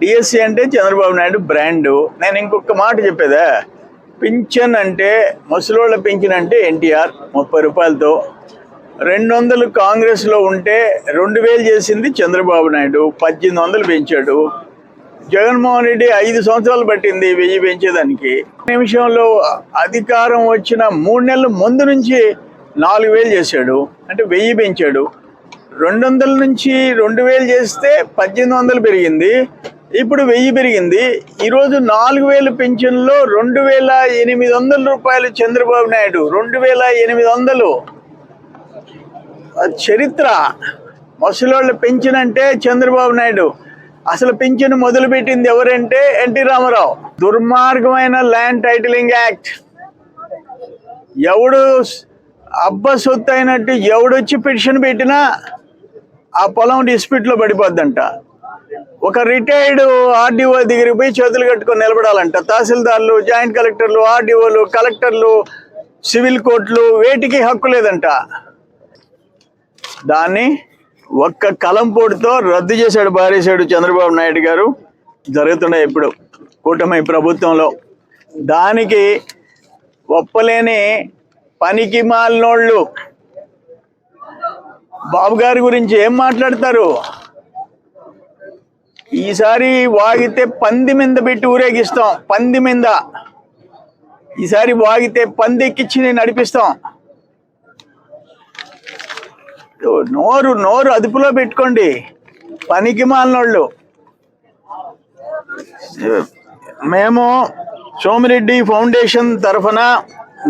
DSC అంటే Chandrababu Naidu brand. నేను ఇంకొక మాట చెప్పేదా, పింఛన్ అంటే ముసలోళ్ళ పింఛన్ అంటే ఎన్టీఆర్ 30 రూపాయలతో, 200 కాంగ్రెస్లో ఉంటే 2000 చేసింది చంద్రబాబు నాయుడు, 1800 పెంచాడు. జగన్మోహన్ రెడ్డి 5 సంవత్సరాలు పట్టింది 1000 పెంచేదానికి. నిమిషంలో అధికారం వచ్చిన 3 నెలల ముందు నుంచి 4000 చేశాడు, అంటే 1000 పెంచాడు. 200 నుంచి 2000 చేస్తే 1800 పెరిగింది, ఇప్పుడు 1000 పెరిగింది. ఈరోజు 4000 పెన్షన్లో 2800 రూపాయలు చంద్రబాబు నాయుడు, 2800 చరిత్ర. ముసలోళ్ళ పెన్షన్ అంటే చంద్రబాబు నాయుడు. అసలు పింఛను మొదలుపెట్టింది ఎవరంటే ఎన్టీ రామారావు. దుర్మార్గమైన ల్యాండ్ టైటిలింగ్ యాక్ట్. ఎవడు అబ్బ సొత్తు అయినట్టు ఎవడొచ్చి పిటిషన్ పెట్టినా ఆ పొలం డిస్ప్యూట్లో పడిపోద్దంట. ఒక రిటైర్డ్ ఆర్డీఓ దగ్గరికి పోయి చేతులు కట్టుకొని నిలబడాలంట. తహసీల్దార్లు, జాయింట్ కలెక్టర్లు, ఆర్డీఓలు, కలెక్టర్లు, సివిల్ కోర్టులు వేటికి హక్కు లేదంట. దాన్ని ఒక్క కలంపోటుతో రద్దు చేశాడు, బారేశాడు చంద్రబాబు నాయుడు గారు. జరుగుతున్నాయి ఇప్పుడు కూటమి ప్రభుత్వంలో. దానికి ఒప్పలేని పనికి మాలినోళ్ళు బాబు గారి గురించి ఏం మాట్లాడతారు. ఈసారి వాగితే పంది మీద పెట్టి ఊరేగిస్తాం, పంది మీద. ఈసారి వాగితే పంది ఎక్కించి నడిపిస్తాం. నోరు అదుపులో పెట్టుకోండి పనికి మాలినోళ్ళు. మేము సోమిరెడ్డి ఫౌండేషన్ తరఫున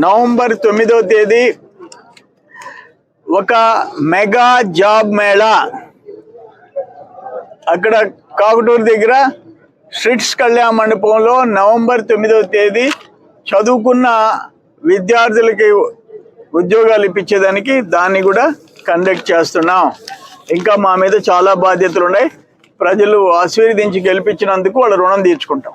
నవంబర్ 9వ తేదీ ఒక మెగా జాబ్ మేళా అక్కడ కాకుటూరు దగ్గర స్ట్రిట్స్ కళ్యాణ మండపంలో నవంబర్ 9వ తేదీ చదువుకున్న విద్యార్థులకి ఉద్యోగాలు ఇప్పించేదానికి దాన్ని కూడా కండక్ట్ చేస్తున్నాం. ఇంకా మా మీద చాలా బాధ్యతలు ఉన్నాయి. ప్రజలు ఆశీర్వదించి గెలిపించినందుకు వాళ్ళ రుణం తీర్చుకుంటాం.